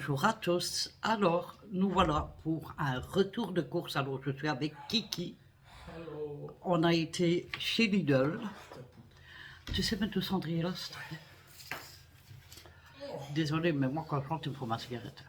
Bonjour à tous. Alors, nous voilà pour un retour de course. Alors, je suis avec Kiki. Hello. On a été chez Lidl. Tu sais mettre le cendrier là, s'il te plaît? Désolé, mais moi, quand je rentre, il me faut ma cigarette.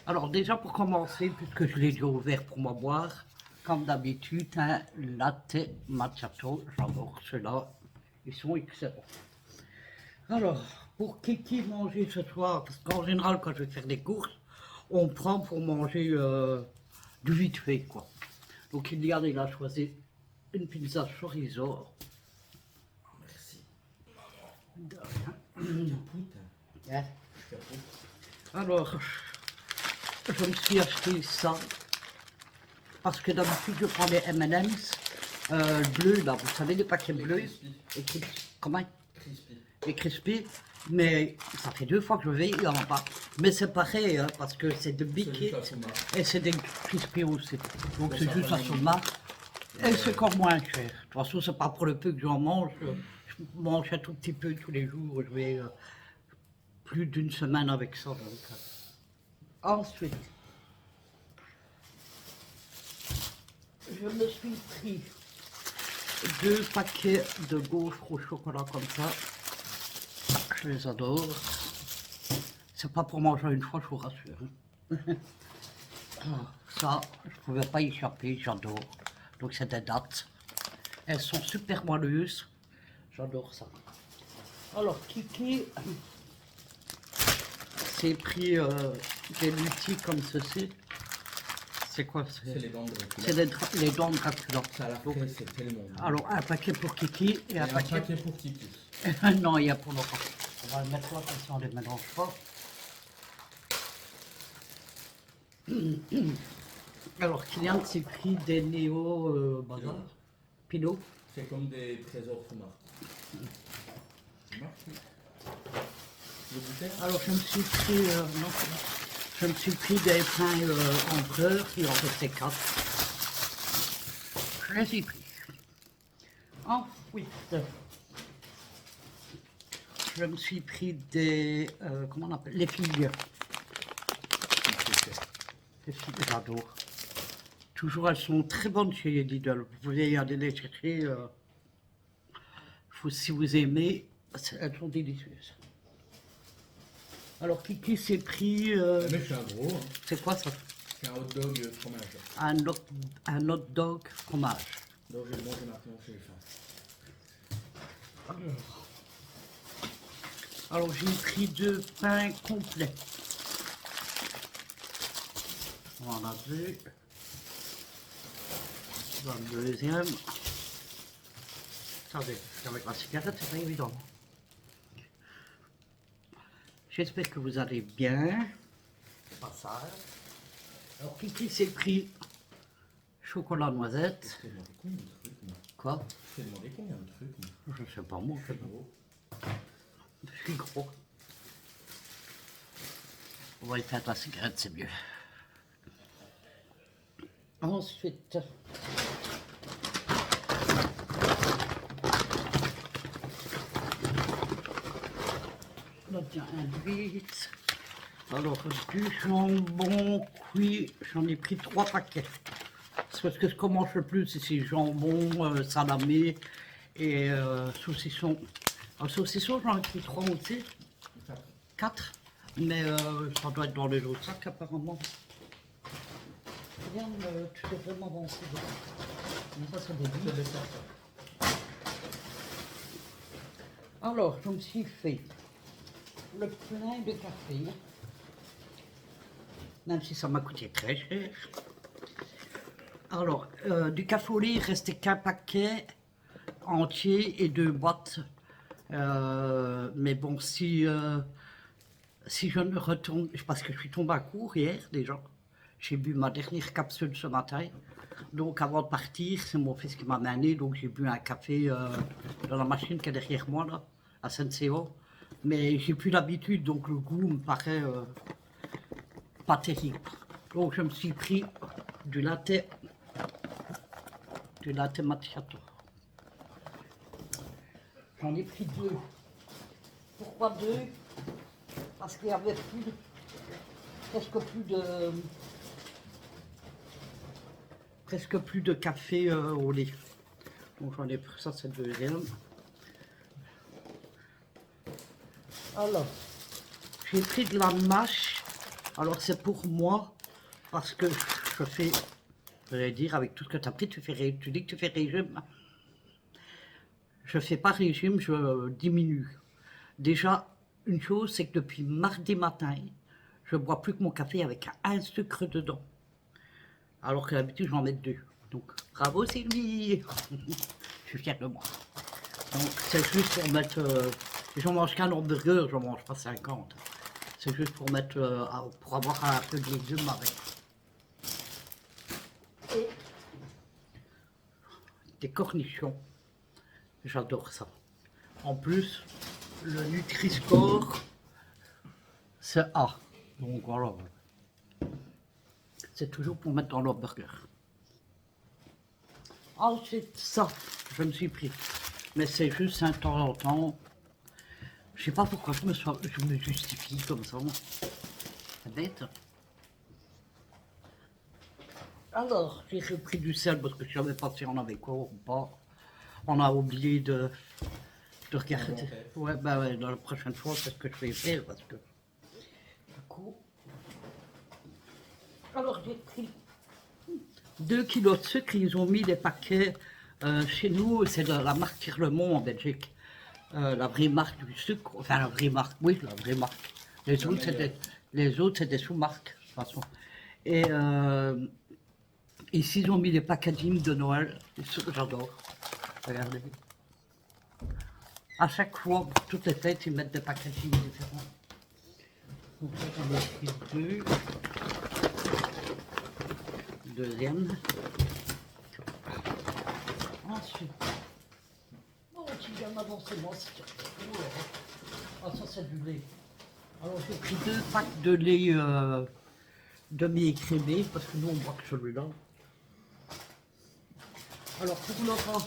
Alors, déjà, pour commencer, puisque je l'ai déjà ouvert pour moi boire, comme d'habitude, un latte macchiato. J'adore ceux-là. Ils sont excellents. Alors, pour Kiki manger ce soir, parce qu'en général, quand je vais faire des courses, on prend pour manger du vite fait, quoi. Donc, il a choisi une pizza chorizo. Merci. De rien. Capoute. Hein. Capoute. Alors, je me suis acheté ça, parce que d'habitude, je prends les M&M's bleus, là, vous savez, les paquets Les bleus. crispy. Et comment? Crispy. Les crispy, mais ça fait 2 fois que je vais, il n'y en a pas. Mais c'est pareil, hein, parce que c'est de C'est Big juste la Hit Fuma. et c'est des crispy aussi. Donc Mais c'est ça juste va à même. Soma. Et c'est encore moins cher. De toute façon, c'est pas pour le peu que j'en mange. Je mange un tout petit peu tous les jours. Je vais plus d'une semaine avec ça. Donc. Ensuite, je me suis pris 2 paquets de gaufres au chocolat comme ça. Je les adore. C'est pas pour manger une fois, je vous rassure. Ça, je pouvais pas y échapper, j'adore. Donc c'est des dattes. Elles sont super moelleuses. J'adore ça. Alors Kiki s'est pris des lutis comme ceci. C'est quoi? C'est les dents de Dracula. C'est les dents de Dracula. Ça la Donc, fait, c'est tellement bon. alors un paquet pour Kiki et Et un un paquet... paquet pour Kiki. Non, il y a pour longtemps. On va le mettre là comme ça, on les mélange pas. Alors Kylian s'est pris des néo bazar. Pinot. C'est comme des trésors Fuma. Merci. Le goûter? Alors je me suis pris, non, je me suis pris des pains en beurre, il en restait 4. Je les ai pris. Ensuite, je me suis pris des, comment on appelle, les figues. Les figues, j'adore. Toujours, elles sont très bonnes chez Lidl. Vous pouvez y aller les chercher. Si vous aimez, elles sont délicieuses. Alors Kiki s'est pris, Mais je suis un gros. Hein. c'est quoi ça? C'est un hot dog fromage. Un hot dog fromage. Donc je vais le manger maintenant, j'ai faim. Alors j'ai pris 2 pains complets. Voilà 2. Dans le deuxième. Attendez, avec la cigarette, c'est pas évident. J'espère que vous allez bien. Passage. Alors Kiki s'est pris chocolat noisette. Je t'ai demandé combien de trucs, moi? Quoi? Je t'ai demandé combien de trucs, moi? Je sais pas moi. Je suis gros. Je suis gros. On va éteindre la cigarette, c'est mieux. Ensuite, on obtient un vite. Alors, du jambon cuit, j'en ai pris 3 paquets. C'est parce que ce qu'on mange le plus, c'est jambon, salamé et saucisson. Alors, saucisson, j'en ai pris 3 aussi. 4. Mais ça doit être dans les autres sacs apparemment. Regarde, tu fais vraiment avancer. Mais ça, c'est des Je billes. vais faire ça. Alors, je me suis fait le plein de café. Même si ça m'a coûté très cher. Alors, du café au lait, il restait qu'un paquet entier et 2 boîtes. Mais bon, si je ne retourne, parce que je suis tombé à court hier déjà, j'ai bu ma dernière capsule ce matin. Donc avant de partir, c'est mon fils qui m'a amené, donc j'ai bu un café dans la machine qui est derrière moi là, à Senseo. Mais j'ai plus l'habitude, donc le goût me paraît pas terrible. Donc je me suis pris du latte macchiato. J'en ai pris 2. Pourquoi 2? Parce qu'il y avait plus presque plus de café au lait. Donc j'en ai pris ça, c'est le deuxième. Alors, j'ai pris de la mâche. Alors c'est pour moi, parce que je fais, je vais dire, avec tout ce que tu as pris, tu dis que tu fais régime. Je fais pas régime, je diminue. Déjà, une chose, c'est que depuis mardi matin, je bois plus que mon café avec un sucre dedans. Alors que d'habitude, j'en mets 2. Donc, bravo Sylvie. Je suis fière de moi. Donc, c'est juste pour mettre... si j'en mange qu'un hamburger, je n'en mange pas 50. C'est juste pour mettre... pour avoir un peu de légumes avec. Et des cornichons. J'adore ça. En plus, le Nutri-Score, c'est A. Donc voilà. C'est toujours pour mettre dans l'hamburger. Ensuite, ça, je me suis pris. Mais c'est juste un temps en temps. Je sais pas pourquoi je me justifie comme ça. C'est bête. Alors, j'ai repris du sel parce que je savais pas si on avait quoi ou pas. On a oublié de regarder. Ouais, bah ouais, dans la prochaine fois, c'est ce que je vais faire parce que. Du coup. Alors, j'ai pris 2 kilos de sucre. Ils ont mis des paquets chez nous. C'est de la marque Tirlemont en Belgique. La vraie marque du sucre. Enfin, la vraie marque, oui, la vraie marque. Les autres, c'est des sous-marques, de toute façon. Et ici, ils ont mis des packaging de Noël. J'adore. Regardez. À chaque fois, pour toutes les fêtes, ils mettent des packaging différents. Donc là, j'en ai pris 2. Deuxième. Ensuite. Oh, tu viens m'avancer, moi, si tu veux. Ah, ça, c'est du lait. Alors, j'ai pris 2 packs de lait demi-écrémé, parce que nous, on boit que celui-là. Alors, pour Laura,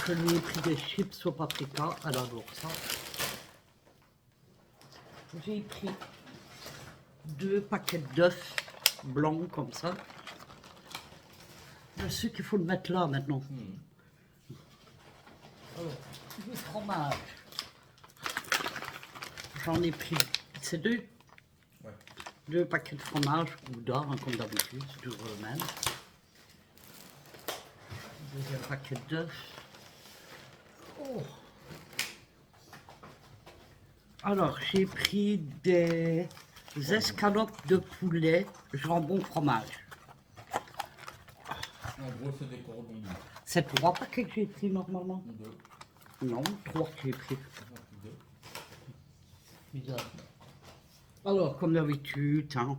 je lui ai pris des chips au paprika. Elle adore ça. J'ai pris 2 paquets d'œufs blancs, comme ça. Je sais qu'il faut le mettre là, maintenant. Alors, du fromage. J'en ai pris, c'est 2. Ouais. 2 paquets de fromage, Gouda, hein, comme d'habitude, c'est toujours le même. Deuxième paquet d'œufs. Oh. Alors, j'ai pris des escalopes de poulet, jambon, fromage. En gros, c'est des cordons bleus. C'est 3 paquets que j'ai pris normalement. 2. Non, 3 que j'ai pris. J'en ai pris 2. Bizarre. Alors, comme d'habitude, hein,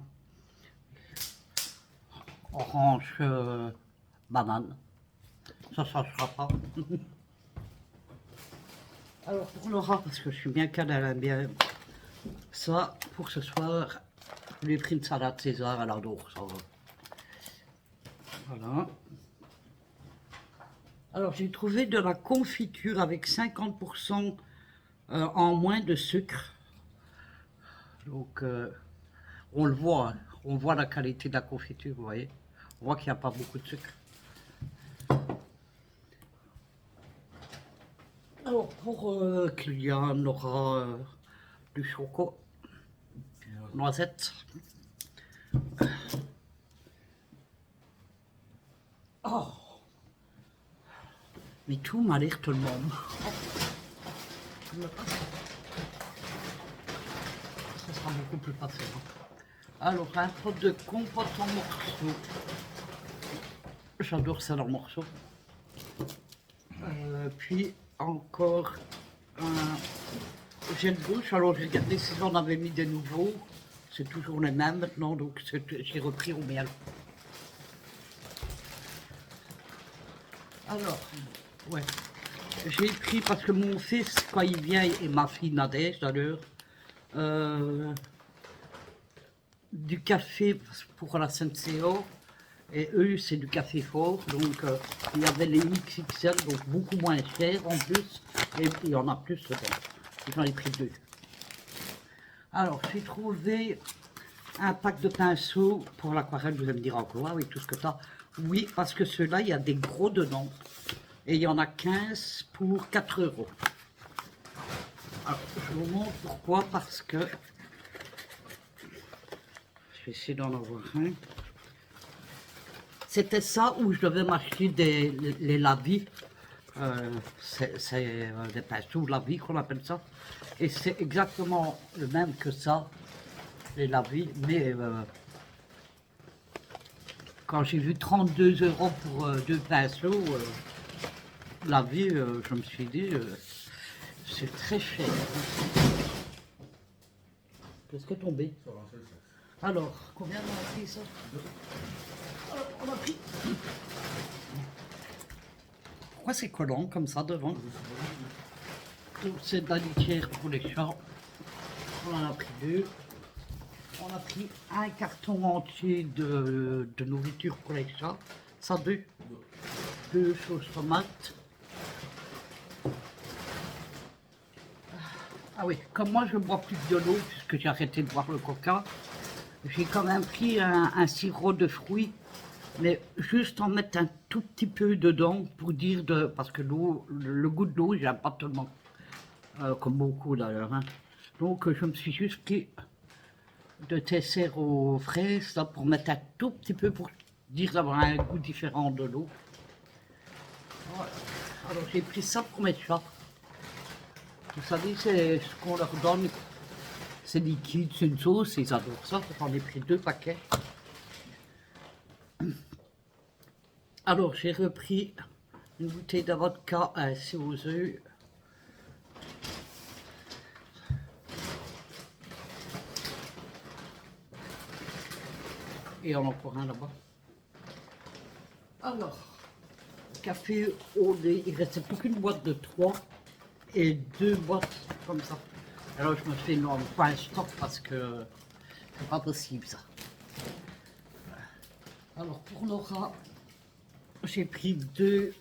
orange, banane. Ça ne changera pas. Alors, pour Laura, parce que je suis bien qu'elle aime bien ça, pour ce soir, je lui ai pris une salade César, elle adore ça. Voilà. Alors, j'ai trouvé de la confiture avec 50% en moins de sucre. Donc, on le voit, hein. On voit la qualité de la confiture, vous voyez. On voit qu'il n'y a pas beaucoup de sucre. Alors, pour Kylian, on aura du chocolat, noisette. Oh! Mais tout m'a l'air tout le monde. Ça sera beaucoup plus facile. Alors, un pot de compote en morceaux. J'adore ça en morceaux. Puis encore un gel douche. Alors, j'ai regardé si j'en avais mis des nouveaux. C'est toujours les mêmes maintenant, donc j'ai repris au miel. Alors, ouais. J'ai pris, parce que mon fils, quand il vient, et ma fille Nadège d'ailleurs, du café pour la SNCO, et eux, c'est du café fort, donc il y avait les XXL, donc beaucoup moins cher en plus, et il y en a plus dedans. J'en ai pris 2. Alors, j'ai trouvé un pack de pinceaux pour l'aquarelle. Vous allez me dire encore, ah oui, tout ce que tu as. Oui, parce que ceux-là, il y a des gros dedans. Et il y en a 15 pour 4 euros. Alors, je vous montre pourquoi, parce que... Je vais essayer d'en avoir un. C'était ça où je devais m'acheter les lavis. C'est des pinceaux lavis qu'on appelle ça. Et c'est exactement le même que ça, les lavis. Mais quand j'ai vu 32 € pour deux pinceaux, lavis, je me suis dit, c'est très cher. Qu'est-ce qui est tombé? Ça va, c'est ça. Alors, combien on a pris ça? Alors, on a pris... Pourquoi c'est collant comme ça devant? Donc, c'est de la litière pour les chats. On en a pris deux. On a pris un carton entier de nourriture pour les chats. Ça, deux. Deux sauces tomates. Ah oui, comme moi je bois plus de l'eau puisque j'ai arrêté de boire le coca, j'ai quand même pris un sirop de fruits, mais juste en mettre un tout petit peu dedans pour dire de... Parce que l'eau, le goût de l'eau, j'aime pas tellement, comme beaucoup d'ailleurs. Hein. Donc je me suis juste pris de tesser aux fraises là, pour mettre un tout petit peu pour dire d'avoir un goût différent de l'eau. Voilà. Alors j'ai pris ça pour mes chats. Vous savez, c'est ce qu'on leur donne. C'est liquide, c'est une sauce, ils adorent ça. J'en ai pris 2 paquets. Alors, j'ai repris une bouteille de vodka ainsi aux œufs. Et on en prend un là-bas. Alors, café au lait, il restait plus qu'une boîte de 3 et 2 boîtes comme ça. Alors je me fais pas un stock parce que c'est pas possible ça. Alors pour Nora, j'ai pris 2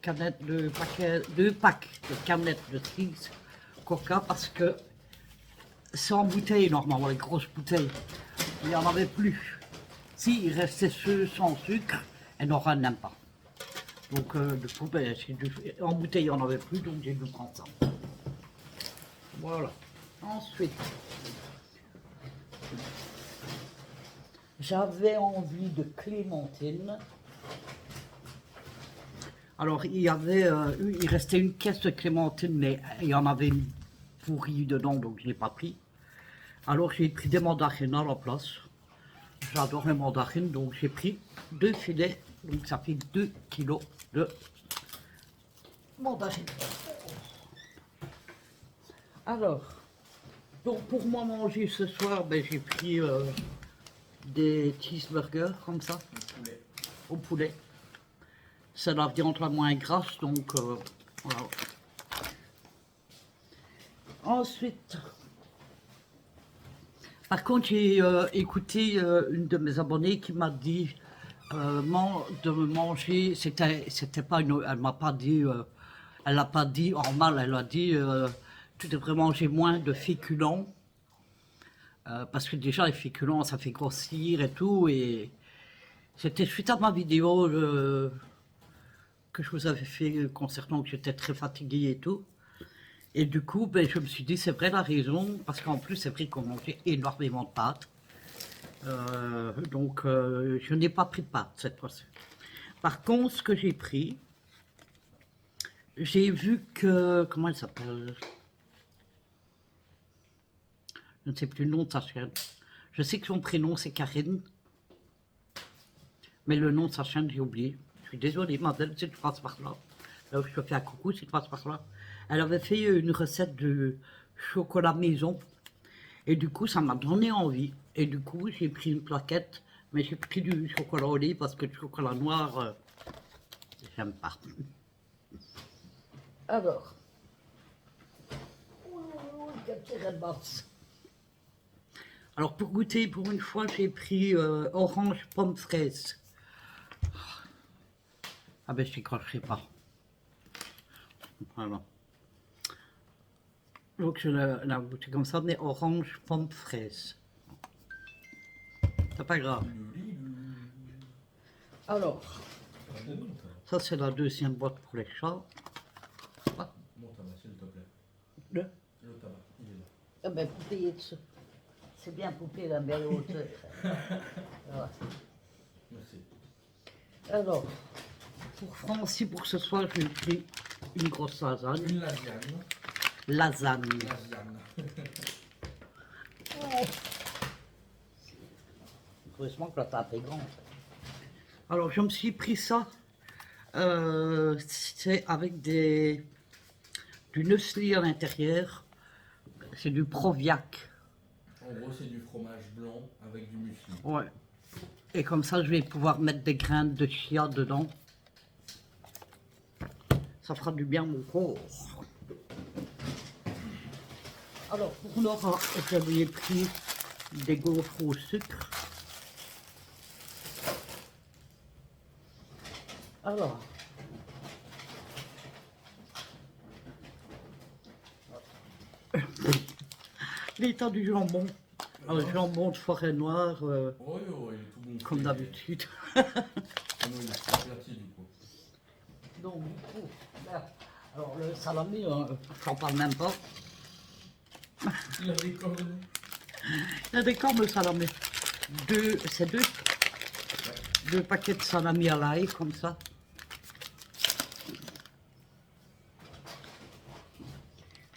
canettes de paquets, 2 packs de canettes de 6 coca parce que c'est en bouteille normalement, les grosses bouteilles. Il n'y en avait plus. Si, il restait ceux sans sucre et Nora n'aime pas. Donc en bouteille il n'y en avait plus, donc j'ai dû prendre ça. Voilà. Ensuite, j'avais envie de clémentine. Alors, il restait une caisse de clémentine, mais il y en avait une pourrie dedans, donc je ne l'ai pas pris. Alors, j'ai pris des mandarines à la place. J'adore les mandarines, donc j'ai pris 2 filets, donc ça fait 2 kilos de mandarines. Alors, donc pour moi manger ce soir, ben, j'ai pris des cheeseburgers comme ça, au poulet. C'est la viande la moins grasse, donc voilà. Ensuite, par contre, j'ai écouté une de mes abonnées qui m'a dit de manger, c'était pas une, elle m'a pas dit, elle l'a pas dit en mal, elle a dit tu devrais manger moins de féculents parce que déjà les féculents ça fait grossir et tout, et c'était suite à ma vidéo que je vous avais fait concernant que j'étais très fatiguée et tout. Et du coup, ben, je me suis dit, c'est vrai la raison, parce qu'en plus, c'est vrai qu'on mangeait énormément de pâtes. Donc, je n'ai pas pris de pâtes cette fois-ci. Par contre, ce que j'ai pris, j'ai vu que... Comment elle s'appelle? Je ne sais plus le nom de sa chaîne. Je sais que son prénom, c'est Karine. Mais le nom de sa chaîne, j'ai oublié. Je suis désolée, Madeleine, si tu passes par là. Là où je te fais un coucou, si tu passes par là. Elle avait fait une recette de chocolat maison. Et du coup, ça m'a donné envie. Et du coup, j'ai pris une plaquette. Mais j'ai pris du chocolat au lait parce que le chocolat noir, j'aime pas. Alors. Alors, pour goûter, pour une fois, j'ai pris orange pomme fraise. Ah ben, je décrocherai pas. Voilà. Donc je la goûté comme ça, mais orange, pomme, fraise. c'est pas grave. Alors, ça c'est la deuxième boîte pour les chats. Mon tabac, s'il te plaît. Le Le tabac, il est là. Ah ben, poupée, c'est bien poupée, la belle hauteur. Voilà. Merci. Alors, pour Francis, pour ce soir, j'ai pris une grosse lasagne. Une lasagne. Lasagne. Lasagne. Heureusement que la table est grande. Alors, je me suis pris ça. C'est avec du muesli à l'intérieur. C'est du Proviac. En gros, c'est du fromage blanc avec du muesli. Ouais. Et comme ça, je vais pouvoir mettre des graines de chia dedans. Ça fera du bien à mon corps. Alors, pour Laura, j'avais pris des gaufres au sucre. Alors, l'état du jambon. Alors, jambon de forêt noire, Oh, il est tout bon. comme d'habitude. Ah non, il est aplati du coup. Donc, du coup, là, alors le salami, j'en parle même pas. Il a des cornes. Il y a des cornes de salami. C'est deux paquets de salami à l'ail, comme ça.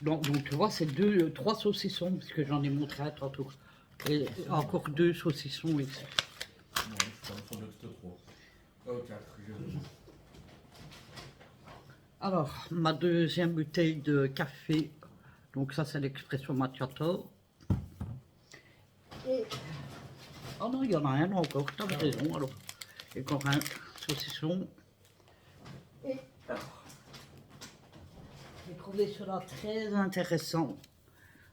Donc tu vois, c'est trois saucissons, parce que j'en ai montré un tantôt. Et encore deux saucissons ici. Non, ça me semble que c'était 3. 4, je... Alors, ma deuxième bouteille de café. Donc ça, c'est l'expresso macchiato. Et... Oh non, il y en a un encore, tu as raison, alors. Et encore un saucisson. Et... J'ai trouvé cela très intéressant.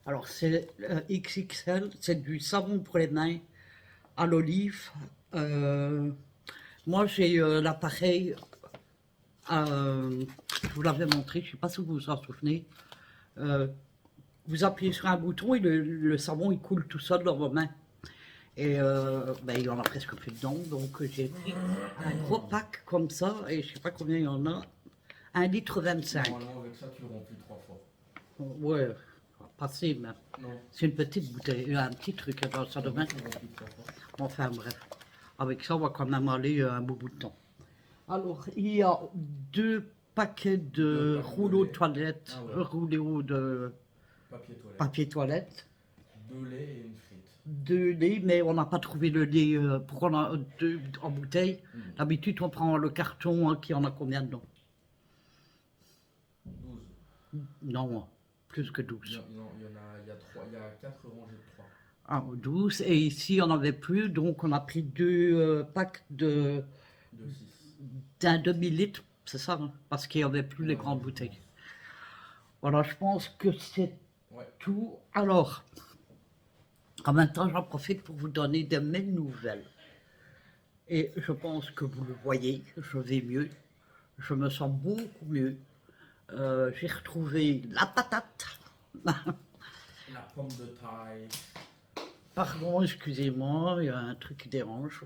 Alors, c'est XXL, c'est du savon pour les mains à l'olive. Moi, j'ai l'appareil, je vous l'avais montré, je ne sais pas si vous vous en souvenez. Vous appuyez sur un bouton et le savon il coule tout seul dans vos mains. Et ben, il y en a presque plus dedans, donc j'ai pris un gros pack comme ça, et je ne sais pas combien il y en a, 1,25 litre. Normalement, avec ça, tu remplis 3 fois. Ouais, passer, mais Non. c'est une petite bouteille, un petit truc, alors ça devient. Tu remplis 3 fois. Enfin bref, avec ça on va quand même aller un beau bout de temps. Alors il y a 2 paquets de Deux packs de rouleaux de lait. toilette, Ah ouais. rouleaux de Papier toilette. papier toilette, 2 laits et une frite. 2 laits, mais on n'a pas trouvé le lait pour qu'on a 2 en bouteille. D'habitude on prend le carton hein, qui en a combien dedans? 12. Non, plus que 12. Non, il y en a, il y a 3, il y a 4 rangées de 3. Ah, 12, et ici on n'en avait plus, donc on a pris 2 packs De 6. d'un demi-litre, c'est ça, hein, parce qu'il n'y avait plus les grandes bouteilles. Voilà, je pense que c'est Ouais. tout. Alors, en même temps, j'en profite pour vous donner de mes nouvelles. Et je pense que vous le voyez, je vais mieux. Je me sens beaucoup mieux. J'ai retrouvé la patate. La pomme de taille. Pardon, excusez-moi, il y a un truc qui dérange.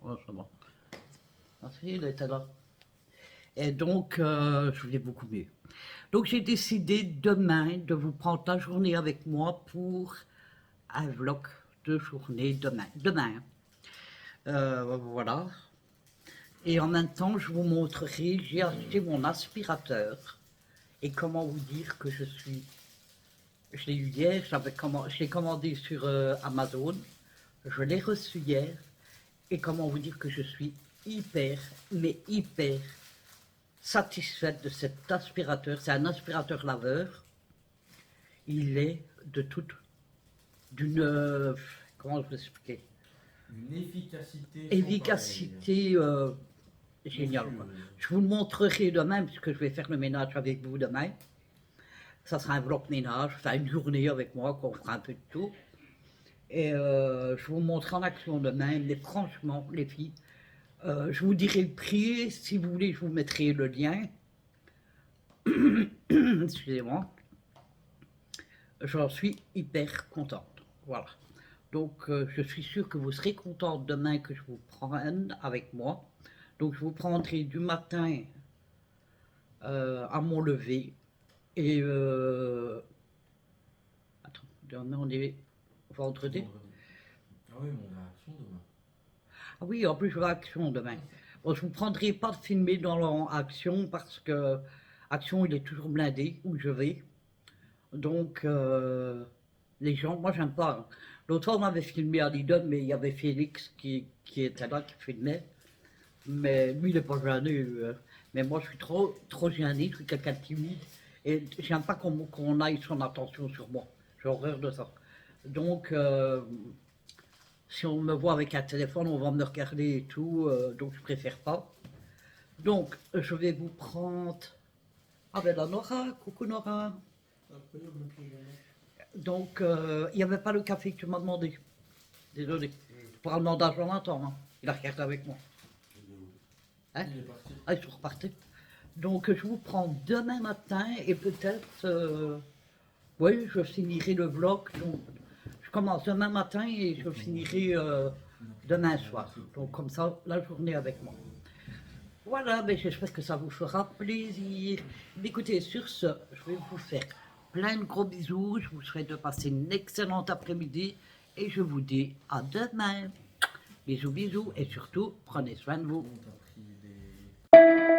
Oh, c'est bon. Merci, il était là. Et donc, je vais beaucoup mieux. Donc, j'ai décidé demain de vous prendre la journée avec moi pour un vlog de journée demain. Demain. Voilà. Et en même temps, je vous montrerai, j'ai acheté mon aspirateur. Et comment vous dire que je suis... Je l'ai eu hier, je l'ai commandé sur Amazon. Je l'ai reçu hier. Et comment vous dire que je suis hyper, mais hyper satisfaite de cet aspirateur. C'est un aspirateur laveur. Il est d'une, comment je vais expliquer? Une efficacité. Efficacité géniale. Quoi. Je vous le montrerai demain, puisque je vais faire le ménage avec vous demain. Ça sera un vlog ménage, enfin une journée avec moi, qu'on fera un peu de tout. Et je vous montrerai en action demain, mais franchement, les filles, je vous dirai le prix, si vous voulez, je vous mettrai le lien. Excusez-moi. J'en suis hyper contente. Voilà. Donc, je suis sûre que vous serez contente demain que je vous prenne avec moi. Donc, je vous prendrai du matin à mon lever. Et attends, demain on est vendredi. Ah oui, mais on va à Action demain. Ah oui, en plus je vais à Action demain. Bon, je ne vous prendrai pas de filmer dans l'Action parce que Action il est toujours blindé où je vais. Donc les gens, moi j'aime pas. L'autre fois on m'avait filmé à Lidl, mais il y avait Félix qui était là, qui filmait. Mais lui il n'est pas gêné. Mais moi je suis trop gêné, je suis quelqu'un de timide. Et j'aime pas qu'on aille son attention sur moi. J'ai horreur de ça. Donc si on me voit avec un téléphone, on va me regarder et tout, donc je préfère pas. Donc, je vais vous prendre. Ah ben là, Nora, coucou Nora. Incroyable le pyjama. Donc, il n'y avait pas le café que tu m'as demandé. Désolé. Pour un mandat Jonathan, hein. Il a regardé avec moi. Hein? Il est parti. Ah, ils sont repartis. Donc, je vous prends demain matin et peut-être. Oui, je finirai le vlog. Donc, je commence demain matin et je finirai demain soir. Donc, comme ça, la journée avec moi. Voilà, mais j'espère que ça vous fera plaisir. Écoutez, sur ce, je vais vous faire plein de gros bisous. Je vous souhaite de passer une excellente après-midi et je vous dis à demain. Bisous, bisous et surtout, prenez soin de vous. On t'a pris des...